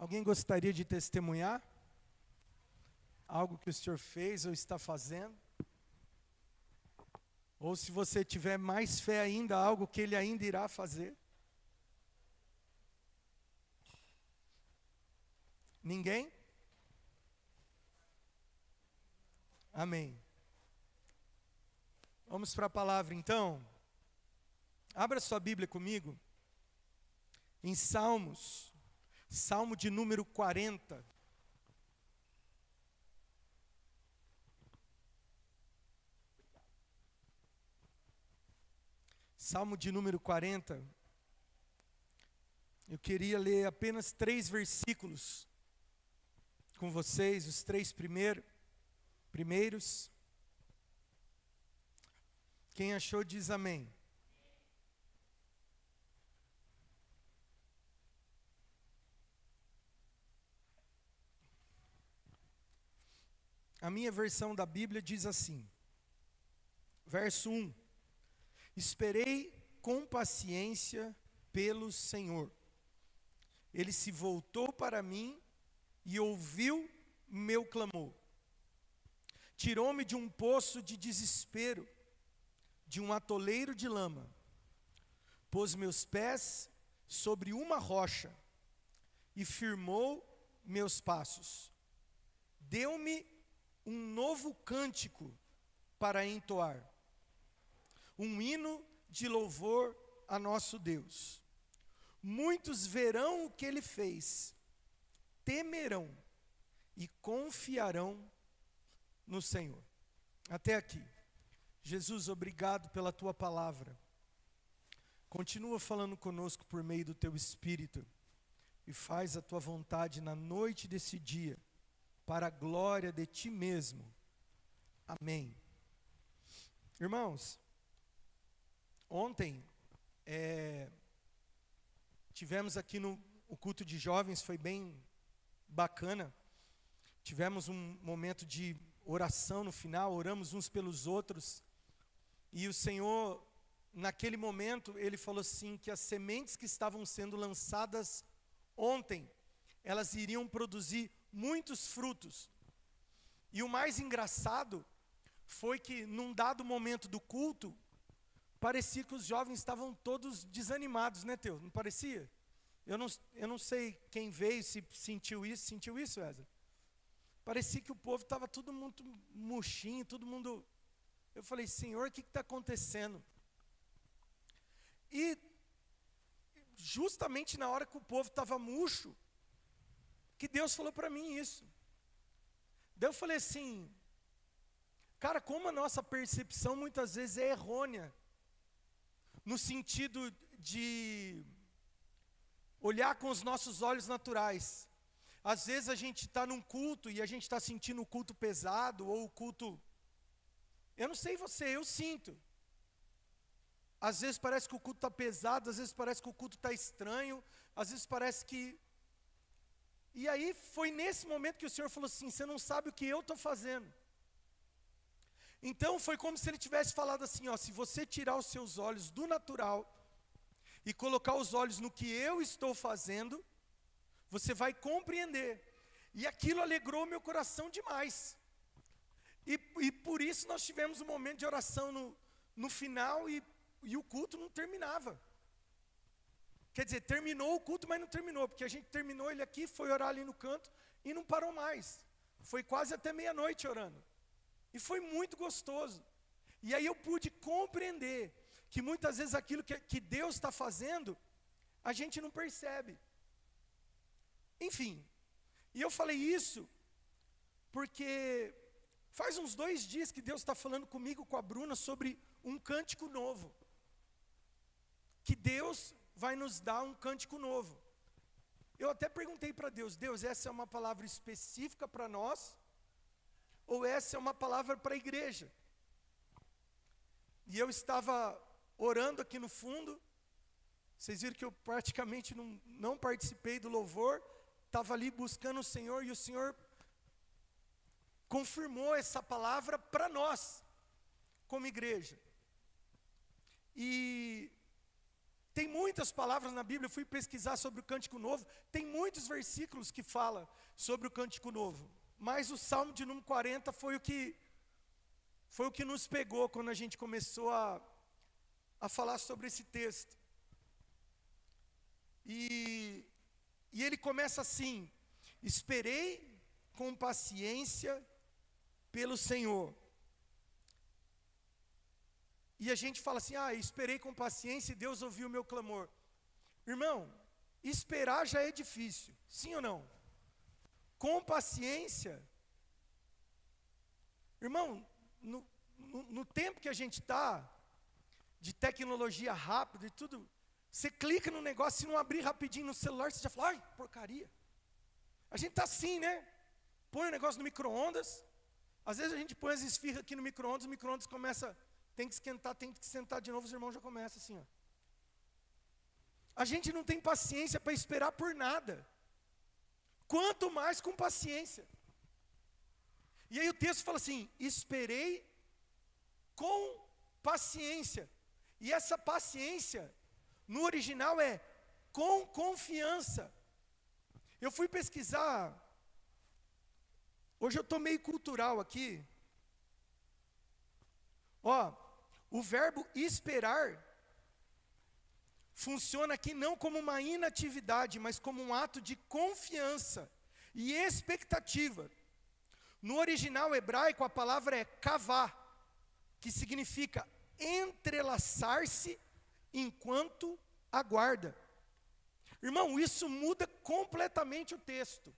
Alguém gostaria de testemunhar algo que o senhor fez ou está fazendo? Ou se você tiver mais fé ainda, algo que ele ainda irá fazer? Ninguém? Amém. Vamos para a palavra então. Abra sua Bíblia comigo. Em Salmos, Salmo de número 40. Salmo de número 40. Eu queria ler apenas 3 versículos com vocês, os 3 primeiros. Quem achou diz amém. A minha versão da Bíblia diz assim, verso 1: Esperei com paciência pelo Senhor. Ele se voltou para mim e ouviu meu clamor. Tirou-me de um poço de desespero, de um atoleiro de lama. Pôs meus pés sobre uma rocha e firmou meus passos. Deu-me um novo cântico para entoar, um hino de louvor a nosso Deus. Muitos verão o que ele fez, temerão e confiarão no Senhor. Até aqui. Jesus, obrigado pela tua palavra. Continua falando conosco por meio do teu Espírito e faz a tua vontade na noite desse dia, para a glória de ti mesmo. Amém. Irmãos, ontem tivemos aqui o culto de jovens, foi bem bacana. Tivemos um momento de oração no final, oramos uns pelos outros. E o Senhor, naquele momento, Ele falou assim, que as sementes que estavam sendo lançadas ontem, elas iriam produzir muitos frutos. E o mais engraçado foi que num dado momento do culto, parecia que os jovens estavam todos desanimados, né, Teu? Não parecia? Eu não sei quem veio, se sentiu isso, Wesley? Parecia que o povo estava todo muito murchinho, todo mundo... Eu falei, Senhor, o que está acontecendo? E justamente na hora que o povo estava murcho, que Deus falou para mim isso. Daí eu falei assim, cara, como a nossa percepção muitas vezes é errônea, no sentido de olhar com os nossos olhos naturais. Às vezes a gente está num culto e a gente está sentindo o culto pesado, ou o culto... Eu não sei você, eu sinto. Às vezes parece que o culto está pesado, às vezes parece que o culto está estranho, às vezes parece que... E aí foi nesse momento que o Senhor falou assim, você não sabe o que eu estou fazendo. Então foi como se Ele tivesse falado assim, ó, se você tirar os seus olhos do natural e colocar os olhos no que eu estou fazendo, você vai compreender. E aquilo alegrou meu coração demais. E por isso nós tivemos um momento de oração no final e o culto não terminava. Quer dizer, terminou o culto, mas não terminou, porque a gente terminou ele aqui, foi orar ali no canto e não parou mais. Foi quase até meia-noite orando. E foi muito gostoso. E aí eu pude compreender que muitas vezes aquilo que Deus está fazendo, a gente não percebe. Enfim, e eu falei isso porque faz uns 2 dias que Deus está falando comigo, com a Bruna, sobre um cântico novo. Que Deus vai nos dar um cântico novo. Eu até perguntei para Deus, Deus, essa é uma palavra específica para nós? Ou essa é uma palavra para a igreja? E eu estava orando aqui no fundo, vocês viram que eu praticamente não participei do louvor, estava ali buscando o Senhor, e o Senhor confirmou essa palavra para nós, como igreja. E Tem muitas palavras na Bíblia, eu fui pesquisar sobre o Cântico Novo, tem muitos versículos que falam sobre o Cântico Novo. Mas o Salmo de número 40 foi o que nos pegou quando a gente começou a falar sobre esse texto. E ele começa assim: esperei com paciência pelo Senhor. E a gente fala assim: esperei com paciência e Deus ouviu o meu clamor. Irmão, esperar já é difícil, sim ou não? Com paciência, irmão, no tempo que a gente está, de tecnologia rápida e tudo, você clica no negócio, se não abrir rapidinho no celular, você já fala: ai, porcaria. A gente está assim, né? Põe o negócio no micro-ondas, às vezes a gente põe as esfirras aqui no micro-ondas, o micro-ondas começa, tem que esquentar, tem que sentar de novo, os irmãos já começam assim, ó. A gente não tem paciência para esperar por nada, quanto mais com paciência. E aí o texto fala assim: esperei com paciência. E essa paciência, no original é com confiança. Eu fui pesquisar, hoje eu estou meio cultural aqui. O verbo esperar funciona aqui não como uma inatividade, mas como um ato de confiança e expectativa. No original hebraico, a palavra é kavá, que significa entrelaçar-se enquanto aguarda. Irmão, isso muda completamente o texto.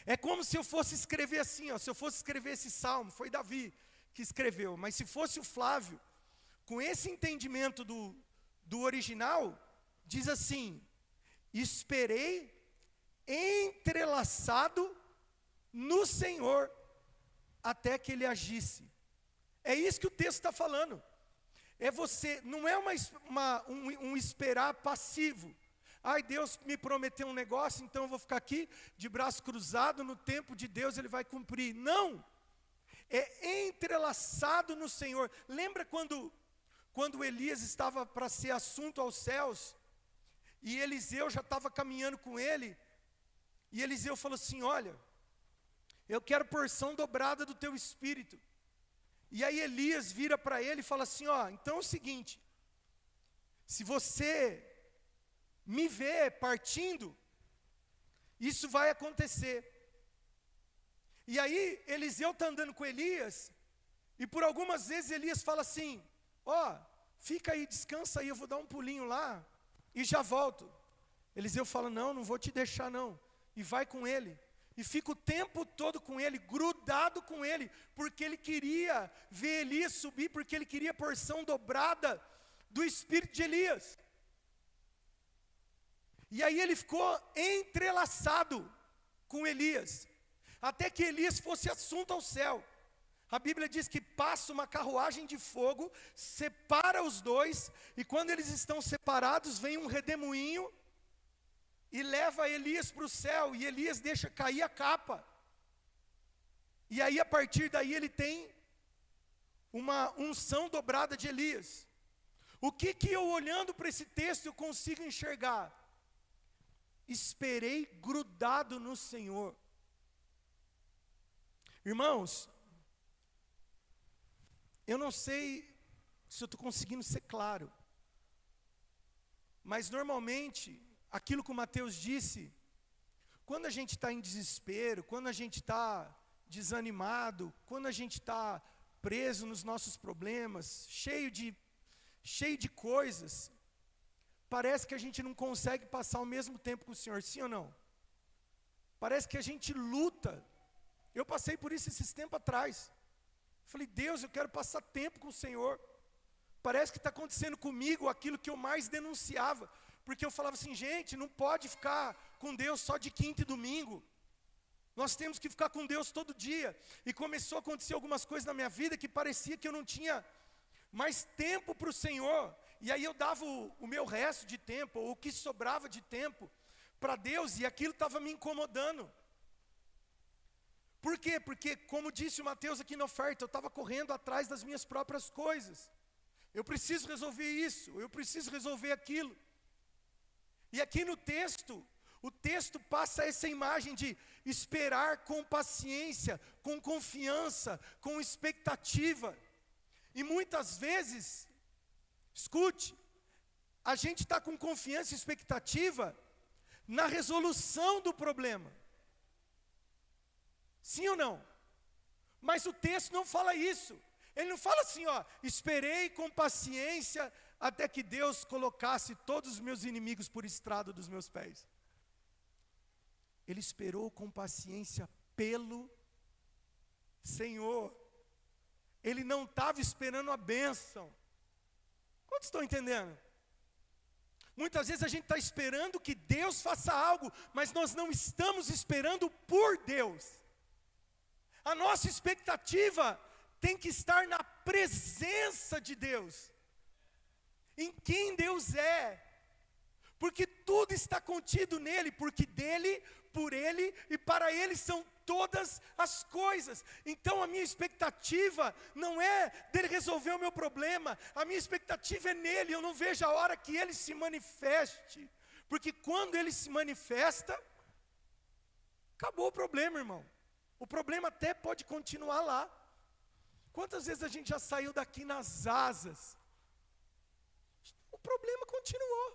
É como se eu fosse escrever assim, se eu fosse escrever esse salmo, foi Davi que escreveu, mas se fosse o Flávio, com esse entendimento do original, diz assim: esperei entrelaçado no Senhor, até que Ele agisse. É isso que o texto está falando. É você, não é um esperar passivo. Ai, Deus me prometeu um negócio, então eu vou ficar aqui de braço cruzado, no tempo de Deus Ele vai cumprir. Não, é entrelaçado no Senhor. Lembra quando Elias estava para ser assunto aos céus, e Eliseu já estava caminhando com ele, e Eliseu falou assim: olha, eu quero porção dobrada do teu espírito. E aí Elias vira para ele e fala assim: então é o seguinte, se você me vê partindo, isso vai acontecer. E aí Eliseu está andando com Elias, e por algumas vezes Elias fala assim: fica aí, descansa aí, eu vou dar um pulinho lá, e já volto. Eliseu fala: não vou te deixar não, e vai com ele. E fica o tempo todo com ele, grudado com ele, porque ele queria ver Elias subir, porque ele queria a porção dobrada do espírito de Elias. E aí ele ficou entrelaçado com Elias, até que Elias fosse assunto ao céu. A Bíblia diz que passa uma carruagem de fogo, separa os dois, e quando eles estão separados, vem um redemoinho, e leva Elias para o céu, e Elias deixa cair a capa. E aí a partir daí ele tem uma unção dobrada de Elias. O que eu olhando para esse texto eu consigo enxergar? Esperei grudado no Senhor. Irmãos, eu não sei se eu estou conseguindo ser claro, mas normalmente aquilo que o Mateus disse, quando a gente está em desespero, quando a gente está desanimado, quando a gente está preso nos nossos problemas, cheio de coisas, parece que a gente não consegue passar o mesmo tempo com o Senhor, sim ou não? Parece que a gente luta. Eu passei por isso esses tempos atrás. Falei: Deus, eu quero passar tempo com o Senhor. Parece que está acontecendo comigo aquilo que eu mais denunciava. Porque eu falava assim: gente, não pode ficar com Deus só de quinta e domingo. Nós temos que ficar com Deus todo dia. E começou a acontecer algumas coisas na minha vida que parecia que eu não tinha mais tempo para o Senhor. E aí eu dava o meu resto de tempo, ou o que sobrava de tempo, para Deus, e aquilo estava me incomodando. Por quê? Porque, como disse o Mateus aqui na oferta, eu estava correndo atrás das minhas próprias coisas. Eu preciso resolver isso, eu preciso resolver aquilo. E aqui no texto, o texto passa essa imagem de esperar com paciência, com confiança, com expectativa. E muitas vezes, escute, a gente está com confiança e expectativa na resolução do problema. Sim ou não? Mas o texto não fala isso. Ele não fala assim, ó, esperei com paciência até que Deus colocasse todos os meus inimigos por estrado dos meus pés. Ele esperou com paciência pelo Senhor. Ele não estava esperando a bênção. Quantos estão entendendo? Muitas vezes a gente está esperando que Deus faça algo, mas nós não estamos esperando por Deus. A nossa expectativa tem que estar na presença de Deus, em quem Deus é, porque tudo está contido nele, porque dele, por ele e para ele são todas as coisas. Então a minha expectativa não é dele resolver o meu problema, a minha expectativa é nele. Eu não vejo a hora que ele se manifeste, porque quando ele se manifesta, acabou o problema, irmão. O problema até pode continuar lá. Quantas vezes a gente já saiu daqui nas asas? O problema continuou.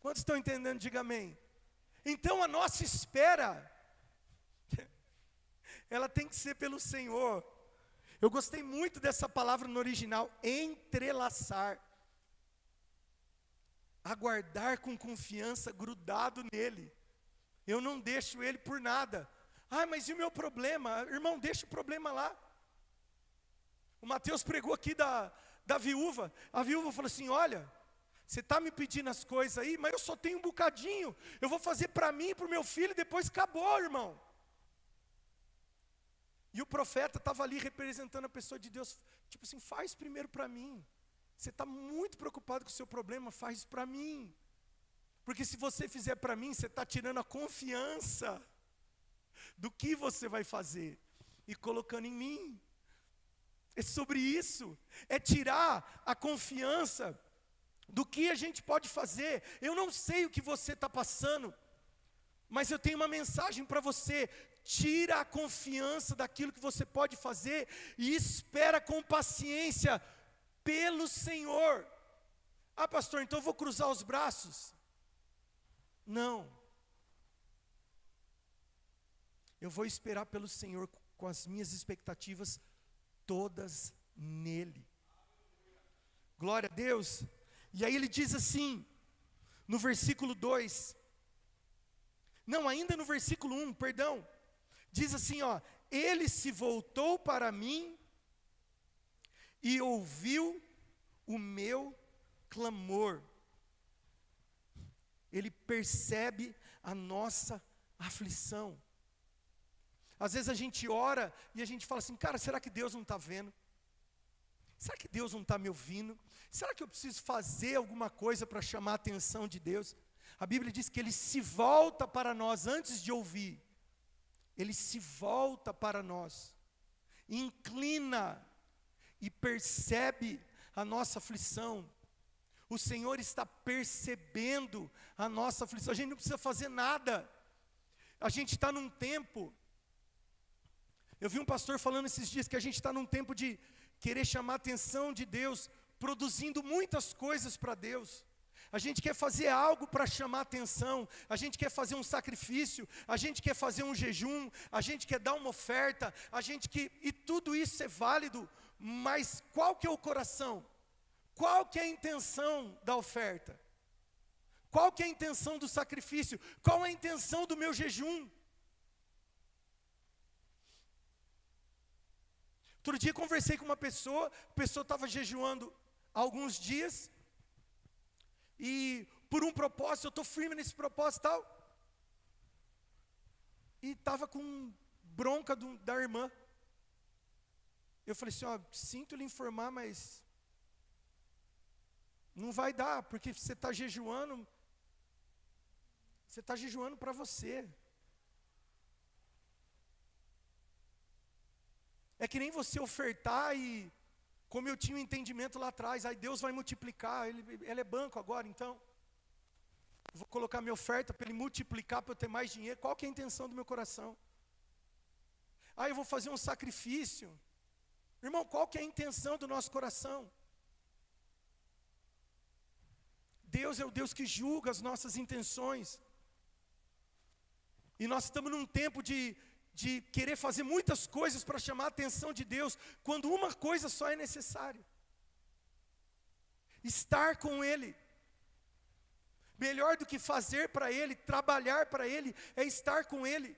Quantos estão entendendo? Diga amém. Então a nossa espera, ela tem que ser pelo Senhor. Eu gostei muito dessa palavra no original, entrelaçar. Aguardar com confiança, grudado nele. Eu não deixo ele por nada. Ah, mas e o meu problema? Irmão, deixa o problema lá. O Mateus pregou aqui da viúva. A viúva falou assim, olha, você está me pedindo as coisas aí, mas eu só tenho um bocadinho. Eu vou fazer para mim e para o meu filho, depois acabou, irmão. E o profeta estava ali representando a pessoa de Deus. Tipo assim, faz primeiro para mim. Você está muito preocupado com o seu problema, faz para mim. Porque se você fizer para mim, você está tirando a confiança do que você vai fazer e colocando em mim. É sobre isso, é tirar a confiança do que a gente pode fazer. Eu não sei o que você está passando, mas eu tenho uma mensagem para você. Tira a confiança daquilo que você pode fazer e espera com paciência pelo Senhor. Ah, pastor, então eu vou cruzar os braços? Não. Eu vou esperar pelo Senhor com as minhas expectativas todas nele. Glória a Deus. E aí ele diz assim, no versículo 2. Não, ainda no versículo 1, perdão. Diz assim, ó, ele se voltou para mim e ouviu o meu clamor. Ele percebe a nossa aflição. Às vezes a gente ora e a gente fala assim, cara, será que Deus não está vendo? Será que Deus não está me ouvindo? Será que eu preciso fazer alguma coisa para chamar a atenção de Deus? A Bíblia diz que Ele se volta para nós antes de ouvir. Ele se volta para nós, inclina e percebe a nossa aflição. O Senhor está percebendo a nossa aflição. A gente não precisa fazer nada. A gente está num tempo. Eu vi um pastor falando esses dias que a gente está num tempo de querer chamar a atenção de Deus, produzindo muitas coisas para Deus. A gente quer fazer algo para chamar a atenção, a gente quer fazer um sacrifício, a gente quer fazer um jejum, a gente quer dar uma oferta, e tudo isso é válido, mas qual que é o coração? Qual que é a intenção da oferta? Qual que é a intenção do sacrifício? Qual é a intenção do meu jejum? Outro dia conversei com uma pessoa, a pessoa estava jejuando há alguns dias, e por um propósito, eu estou firme nesse propósito e tal, e estava com bronca da irmã. Eu falei assim, ó, sinto lhe informar, mas não vai dar, porque você está jejuando para você. É que nem você ofertar e como eu tinha um entendimento lá atrás, aí Deus vai multiplicar, Ele é banco agora, então, eu vou colocar minha oferta para Ele multiplicar, para eu ter mais dinheiro. Qual que é a intenção do meu coração? Eu vou fazer um sacrifício. Irmão, qual que é a intenção do nosso coração? Deus é o Deus que julga as nossas intenções. E nós estamos num tempo de querer fazer muitas coisas para chamar a atenção de Deus, quando uma coisa só é necessária: estar com Ele. Melhor do que fazer para Ele, trabalhar para Ele, é estar com Ele.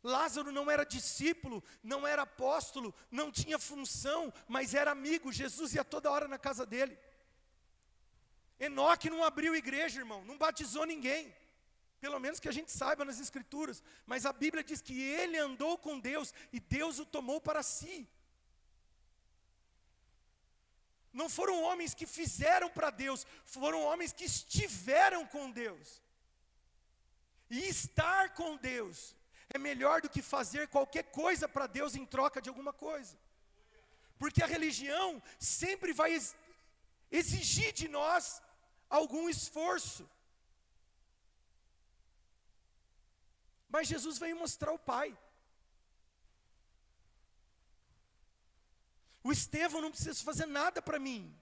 Lázaro não era discípulo, não era apóstolo, não tinha função, mas era amigo. Jesus ia toda hora na casa dele. Enoque não abriu igreja, irmão, não batizou ninguém, pelo menos que a gente saiba nas Escrituras, mas a Bíblia diz que ele andou com Deus e Deus o tomou para si. Não foram homens que fizeram para Deus, foram homens que estiveram com Deus. E estar com Deus é melhor do que fazer qualquer coisa para Deus em troca de alguma coisa. Porque a religião sempre vai exigir de nós algum esforço. Mas Jesus veio mostrar o Pai. O Estevão não precisa fazer nada para mim,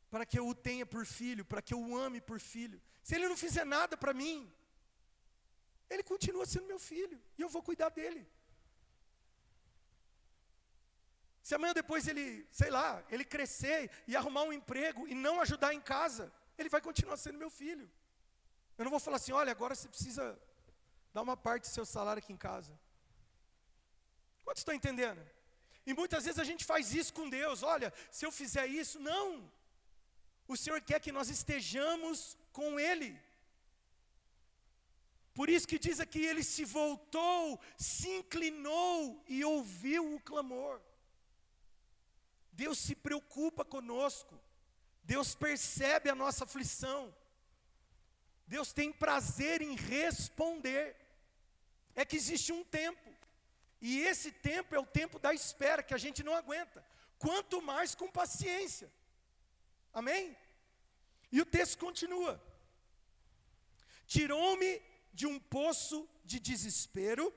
para que eu o tenha por filho, para que eu o ame por filho. Se ele não fizer nada para mim, ele continua sendo meu filho, e eu vou cuidar dele. Se amanhã depois ele, ele crescer e arrumar um emprego e não ajudar em casa, ele vai continuar sendo meu filho. Eu não vou falar assim: olha, agora você precisa dar uma parte do seu salário aqui em casa. Quantos estão entendendo? E muitas vezes a gente faz isso com Deus: olha, se eu fizer isso, não. O Senhor quer que nós estejamos com Ele. Por isso que diz aqui, Ele se voltou, se inclinou e ouviu o clamor. Deus se preocupa conosco. Deus percebe a nossa aflição. Deus tem prazer em responder. É que existe um tempo. E esse tempo é o tempo da espera, que a gente não aguenta. Quanto mais com paciência. Amém? E o texto continua. Tirou-me de um poço de desespero,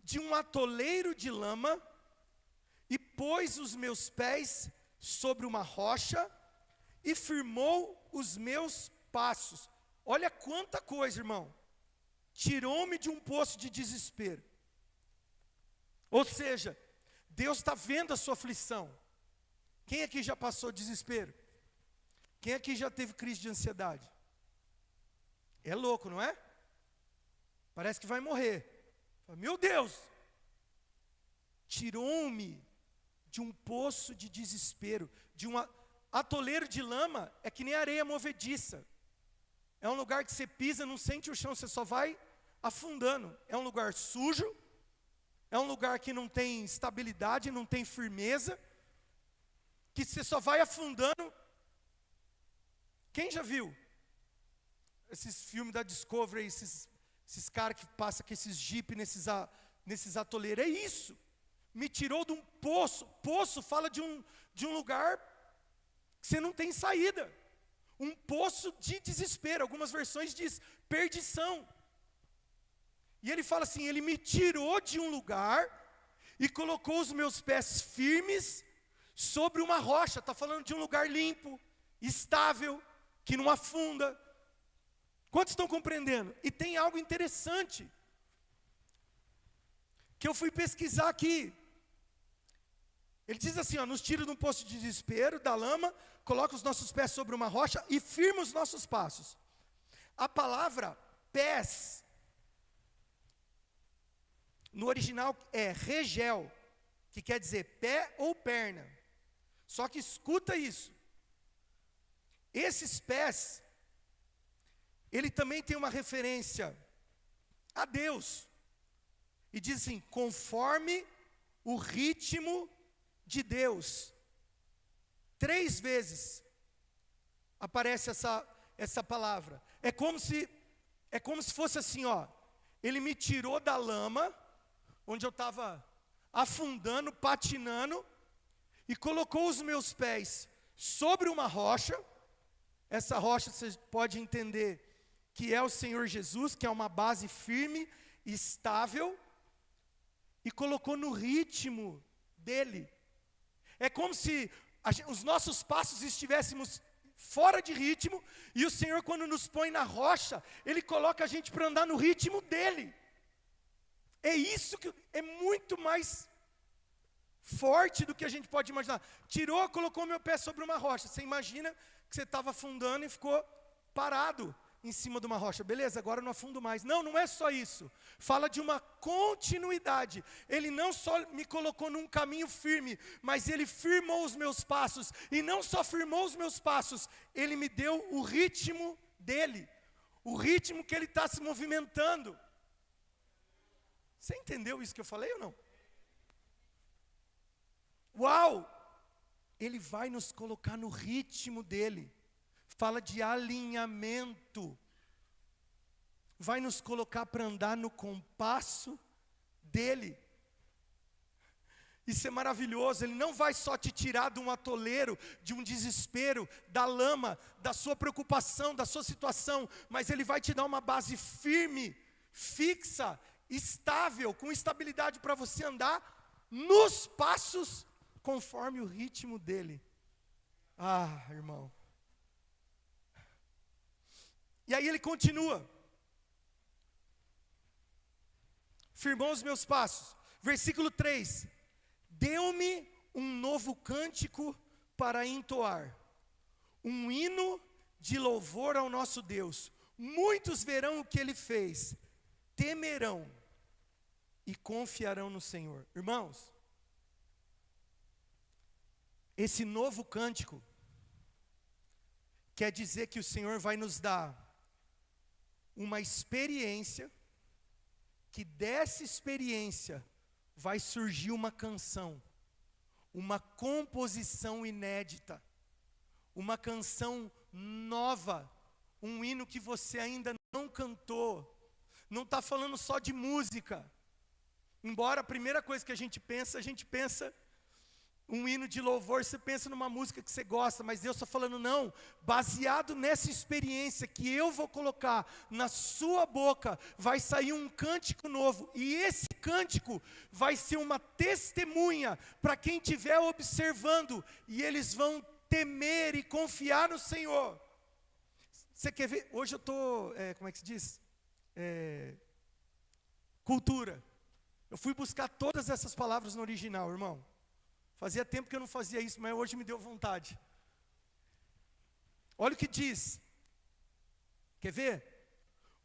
de um atoleiro de lama, e pôs os meus pés sobre uma rocha, e firmou os meus passos. Olha quanta coisa, irmão. Tirou-me de um poço de desespero. Ou seja, Deus está vendo a sua aflição. Quem aqui já passou desespero? Quem aqui já teve crise de ansiedade? É louco, não é? Parece que vai morrer. Meu Deus! Tirou-me de um poço de desespero, de um atoleiro de lama, é que nem areia movediça. É um lugar que você pisa, não sente o chão, você só vai afundando. É um lugar sujo, é um lugar que não tem estabilidade, não tem firmeza, que você só vai afundando. Quem já viu esses filmes da Discovery, esses caras que passam com esses jeep nesses atoleiros? É isso. Me tirou de um poço. Poço fala de um lugar que você não tem saída. Um poço de desespero. Algumas versões diz perdição. E ele fala assim: ele me tirou de um lugar e colocou os meus pés firmes sobre uma rocha. Está falando de um lugar limpo, estável, que não afunda. Quantos estão compreendendo? E tem algo interessante que eu fui pesquisar aqui. Ele diz assim, nos tira de um poço de desespero, da lama, coloca os nossos pés sobre uma rocha e firma os nossos passos. A palavra pés, no original é regel, que quer dizer pé ou perna. Só que escuta isso. Esses pés, ele também tem uma referência a Deus. E diz assim, conforme o ritmo de Deus. 3 vezes aparece essa palavra. É como se fosse assim, ele me tirou da lama, onde eu estava afundando, patinando, e colocou os meus pés sobre uma rocha. Essa rocha você pode entender que é o Senhor Jesus, que é uma base firme, estável, e colocou no ritmo dele. É como se os nossos passos estivéssemos fora de ritmo, e o Senhor, quando nos põe na rocha, Ele coloca a gente para andar no ritmo dele. É isso que é muito mais forte do que a gente pode imaginar. Tirou, colocou meu pé sobre uma rocha. Você imagina que você estava afundando e ficou parado em cima de uma rocha. Beleza, agora eu não afundo mais. Não, não é só isso. Fala de uma continuidade. Ele não só me colocou num caminho firme, mas Ele firmou os meus passos. E não só firmou os meus passos, Ele me deu o ritmo dEle. O ritmo que Ele está se movimentando. Você entendeu isso que eu falei ou não? Uau! Ele vai nos colocar no ritmo dEle. Fala de alinhamento. Vai nos colocar para andar no compasso dEle. Isso é maravilhoso. Ele não vai só te tirar de um atoleiro, de um desespero, da lama, da sua preocupação, da sua situação, mas Ele vai te dar uma base firme, fixa, estável, com estabilidade para você andar nos passos conforme o ritmo dEle. Ah, irmão. E aí ele continua. Firmou os meus passos. Versículo 3. Deu-me um novo cântico para entoar. Um hino de louvor ao nosso Deus. Muitos verão o que Ele fez. Temerão e confiarão no Senhor. Irmãos, esse novo cântico quer dizer que o Senhor vai nos dar uma experiência, que dessa experiência vai surgir uma canção, uma composição inédita, uma canção nova, um hino que você ainda não cantou. Não está falando só de música, embora a primeira coisa que a gente pensa um hino de louvor, você pensa numa música que você gosta, mas Deus está falando, não, baseado nessa experiência que eu vou colocar na sua boca, vai sair um cântico novo, e esse cântico vai ser uma testemunha para quem estiver observando, e eles vão temer e confiar no Senhor. Você quer ver? Hoje eu estou, como é que se diz? Cultura. Eu fui buscar todas essas palavras no original, irmão. Fazia tempo que eu não fazia isso, mas hoje me deu vontade. Olha o que diz. Quer ver?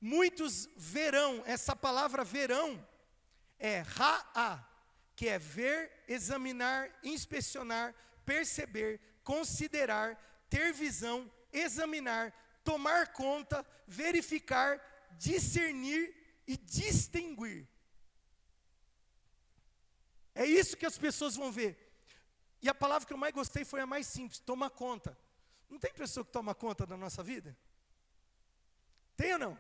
Muitos verão, essa palavra verão é ra'a, que é ver, examinar, inspecionar, perceber, considerar, ter visão, examinar, tomar conta, verificar, discernir e distinguir. É isso que as pessoas vão ver. E a palavra que eu mais gostei foi a mais simples, toma conta. Não tem pessoa que toma conta da nossa vida? Tem ou não?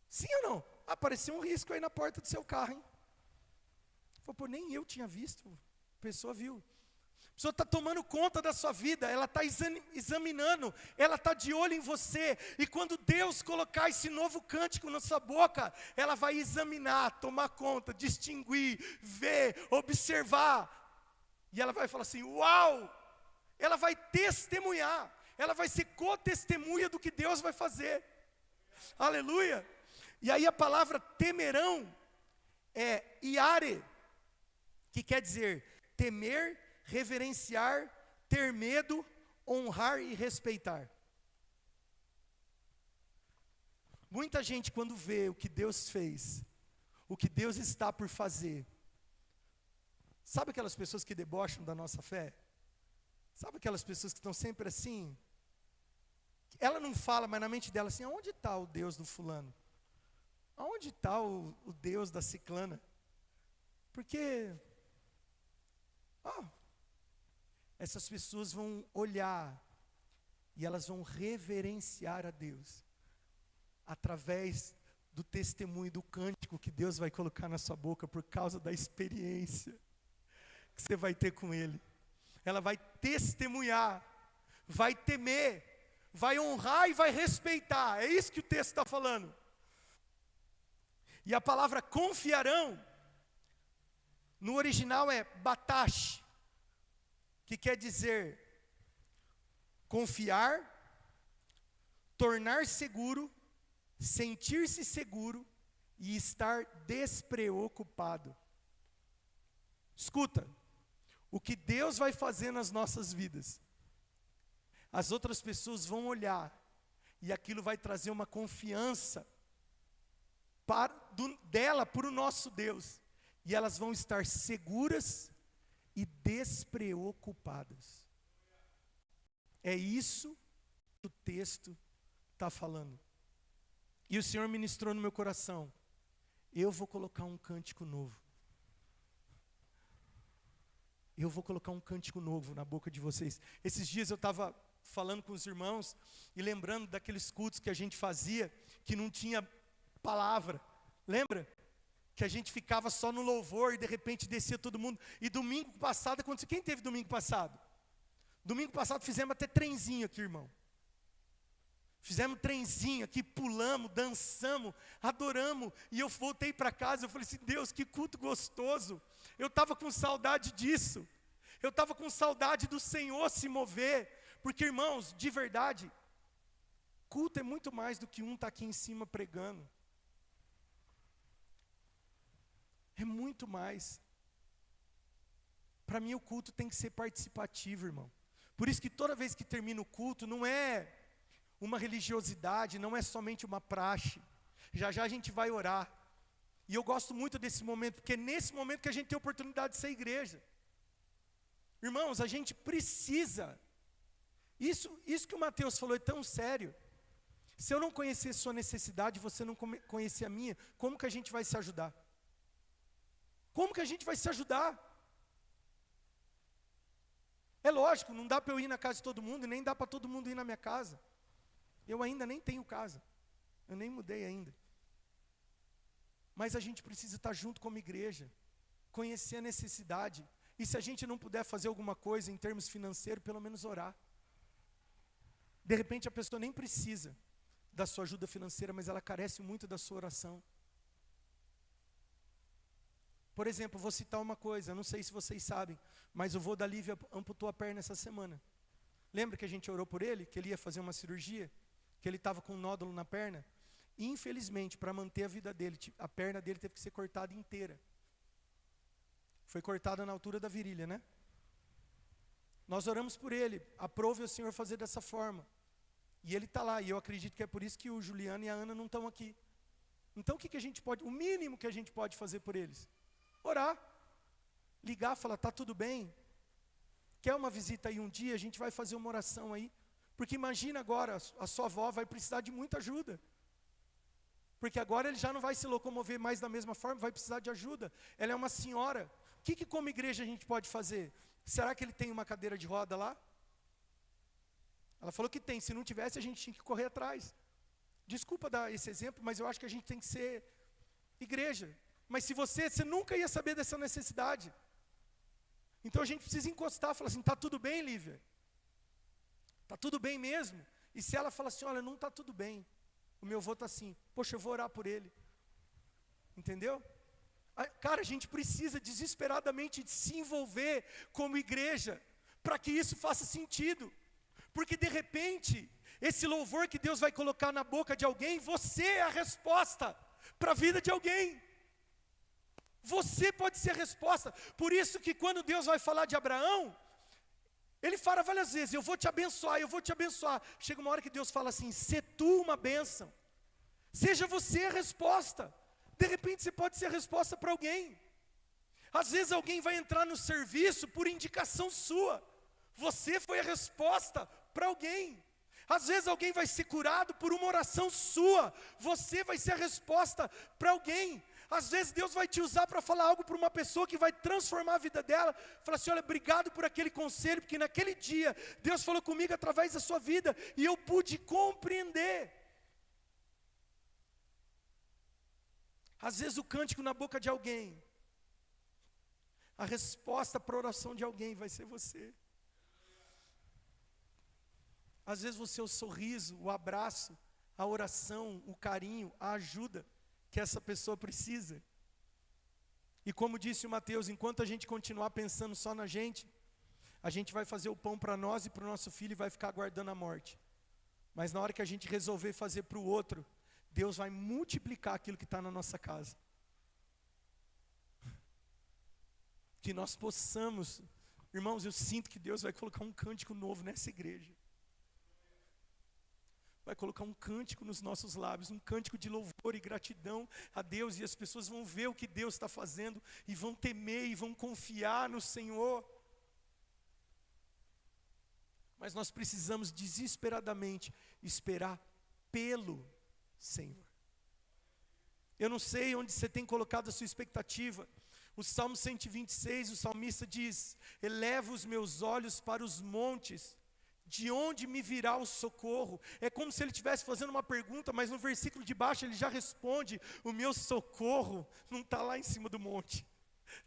Sim ou não? Apareceu um risco aí na porta do seu carro, hein? Pô, nem eu tinha visto, a pessoa viu. A pessoa está tomando conta da sua vida, ela está examinando, ela está de olho em você. E quando Deus colocar esse novo cântico na sua boca, ela vai examinar, tomar conta, distinguir, ver, observar. E ela vai falar assim, uau! Ela vai testemunhar, ela vai ser co-testemunha do que Deus vai fazer. Aleluia! E aí a palavra temerão é iare, que quer dizer temer, reverenciar, ter medo, honrar e respeitar. Muita gente quando vê o que Deus fez, o que Deus está por fazer, sabe aquelas pessoas que debocham da nossa fé? Sabe aquelas pessoas que estão sempre assim? Ela não fala, mas na mente dela assim, aonde está o Deus do fulano? Aonde está o Deus da ciclana? Porque, essas pessoas vão olhar e elas vão reverenciar a Deus através do testemunho, do cântico que Deus vai colocar na sua boca por causa da experiência que você vai ter com Ele. Ela vai testemunhar, vai temer, vai honrar e vai respeitar. É isso que o texto está falando. E a palavra confiarão, no original é batash, que quer dizer confiar, tornar seguro, sentir-se seguro e estar despreocupado. Escuta, o que Deus vai fazer nas nossas vidas, as outras pessoas vão olhar, e aquilo vai trazer uma confiança dela para o nosso Deus, e elas vão estar seguras e despreocupadas. É isso que o texto está falando. E o Senhor ministrou no meu coração: eu vou colocar um cântico novo. Eu vou colocar um cântico novo na boca de vocês. Esses dias eu estava falando com os irmãos e lembrando daqueles cultos que a gente fazia, que não tinha palavra. Lembra? Que a gente ficava só no louvor e de repente descia todo mundo. E domingo passado aconteceu. Quem teve domingo passado? Domingo passado fizemos até trenzinho aqui, irmão. Fizemos trenzinho aqui, pulamos, dançamos, adoramos. E eu voltei para casa, eu falei assim: Deus, que culto gostoso. Eu estava com saudade disso. Eu estava com saudade do Senhor se mover. Porque, irmãos, de verdade, culto é muito mais do que um estar aqui em cima pregando. É muito mais. Para mim o culto tem que ser participativo, irmão. Por isso que toda vez que termina o culto, não é uma religiosidade, não é somente uma praxe. Já já a gente vai orar. E eu gosto muito desse momento, porque é nesse momento que a gente tem a oportunidade de ser igreja. Irmãos, a gente precisa. Isso que o Mateus falou é tão sério. Se eu não conhecer sua necessidade, você não conhecer a minha, como que a gente vai se ajudar? Como que a gente vai se ajudar? É lógico, não dá para eu ir na casa de todo mundo, nem dá para todo mundo ir na minha casa. Eu ainda nem tenho casa, eu nem mudei ainda. Mas a gente precisa estar junto como igreja, conhecer a necessidade. E se a gente não puder fazer alguma coisa em termos financeiros, pelo menos orar. De repente a pessoa nem precisa da sua ajuda financeira, mas ela carece muito da sua oração. Por exemplo, vou citar uma coisa, não sei se vocês sabem, mas o vô da Lívia amputou a perna essa semana. Lembra que a gente orou por ele, que ele ia fazer uma cirurgia, que ele estava com um nódulo na perna? E, infelizmente, para manter a vida dele, a perna dele teve que ser cortada inteira. Foi cortada na altura da virilha, né? Nós oramos por ele, aprove o Senhor fazer dessa forma. E ele está lá, e eu acredito que é por isso que o Juliano e a Ana não estão aqui. Então o que a gente pode, o mínimo que a gente pode fazer por eles? Orar, ligar, falar: está tudo bem? Quer uma visita aí um dia? A gente vai fazer uma oração aí. Porque imagina agora, a sua avó vai precisar de muita ajuda. Porque agora ele já não vai se locomover mais da mesma forma, vai precisar de ajuda. Ela é uma senhora. O que como igreja a gente pode fazer? Será que ele tem uma cadeira de roda lá? Ela falou que tem, se não tivesse a gente tinha que correr atrás. Desculpa dar esse exemplo, mas eu acho que a gente tem que ser igreja. Mas se você nunca ia saber dessa necessidade. Então a gente precisa encostar, falar assim: está tudo bem, Lívia? Está tudo bem mesmo? E se ela falar assim: olha, não está tudo bem, o meu avô está assim, poxa, eu vou orar por ele. Entendeu? Cara, a gente precisa desesperadamente de se envolver como igreja, para que isso faça sentido. Porque de repente, esse louvor que Deus vai colocar na boca de alguém, você é a resposta para a vida de alguém. Você pode ser a resposta. Por isso que quando Deus vai falar de Abraão, Ele fala várias vezes: eu vou te abençoar, eu vou te abençoar. Chega uma hora que Deus fala assim: sê tu uma bênção. Seja você a resposta. De repente você pode ser a resposta para alguém. Às vezes alguém vai entrar no serviço por indicação sua. Você foi a resposta para alguém. Às vezes alguém vai ser curado por uma oração sua. Você vai ser a resposta para alguém. Às vezes Deus vai te usar para falar algo para uma pessoa que vai transformar a vida dela. Fala assim: olha, obrigado por aquele conselho, porque naquele dia Deus falou comigo através da sua vida e eu pude compreender. Às vezes o cântico na boca de alguém, a resposta para a oração de alguém vai ser você. Às vezes você, o sorriso, o abraço, a oração, o carinho, a ajuda que essa pessoa precisa. E como disse o Mateus, enquanto a gente continuar pensando só na gente, a gente vai fazer o pão para nós e para o nosso filho e vai ficar aguardando a morte. Mas na hora que a gente resolver fazer para o outro, Deus vai multiplicar aquilo que está na nossa casa. Que nós possamos, irmãos, eu sinto que Deus vai colocar um cântico novo nessa igreja. Vai colocar um cântico nos nossos lábios, um cântico de louvor e gratidão a Deus, e as pessoas vão ver o que Deus está fazendo, e vão temer, e vão confiar no Senhor. Mas nós precisamos desesperadamente esperar pelo Senhor. Eu não sei onde você tem colocado a sua expectativa. O Salmo 126, o salmista diz: eleva os meus olhos para os montes, de onde me virá o socorro? É como se ele estivesse fazendo uma pergunta, mas no versículo de baixo ele já responde: o meu socorro não está lá em cima do monte,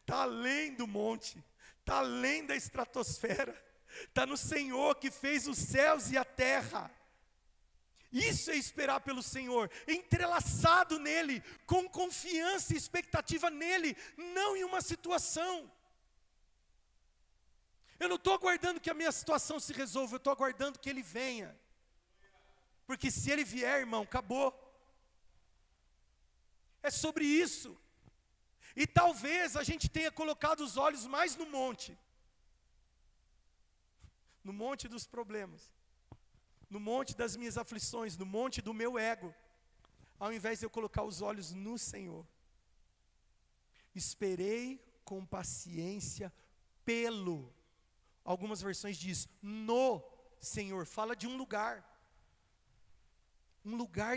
está além do monte, está além da estratosfera, está no Senhor que fez os céus e a terra. Isso é esperar pelo Senhor, entrelaçado nele, com confiança e expectativa nele, não em uma situação. Eu não estou aguardando que a minha situação se resolva, eu estou aguardando que Ele venha. Porque se Ele vier, irmão, acabou. É sobre isso. E talvez a gente tenha colocado os olhos mais no monte. No monte dos problemas. No monte das minhas aflições, no monte do meu ego. Ao invés de eu colocar os olhos no Senhor. Esperei com paciência pelo. Algumas versões diz no Senhor, fala de um lugar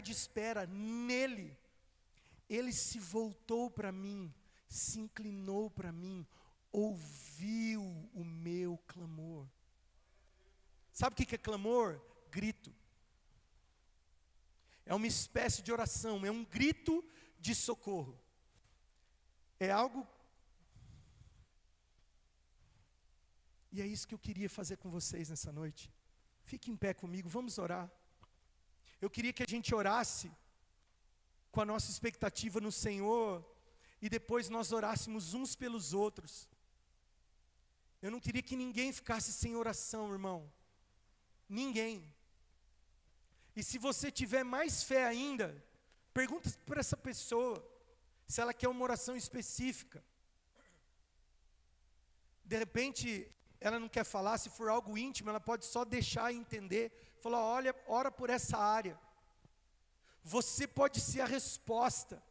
de espera nele. Ele se voltou para mim, se inclinou para mim, ouviu o meu clamor. Sabe o que é clamor? Grito. É uma espécie de oração, é um grito de socorro. É algo. E é isso que eu queria fazer com vocês nessa noite. Fique em pé comigo, vamos orar. Eu queria que a gente orasse com a nossa expectativa no Senhor e depois nós orássemos uns pelos outros. Eu não queria que ninguém ficasse sem oração, irmão. Ninguém. E se você tiver mais fé ainda, pergunta para essa pessoa se ela quer uma oração específica. De repente, ela não quer falar, se for algo íntimo, ela pode só deixar entender. Falar, olha, ora por essa área. Você pode ser a resposta.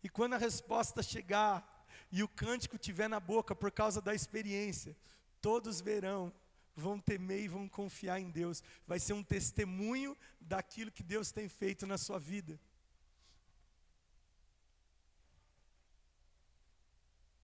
E quando a resposta chegar, e o cântico estiver na boca por causa da experiência, todos verão, vão temer e vão confiar em Deus. Vai ser um testemunho daquilo que Deus tem feito na sua vida.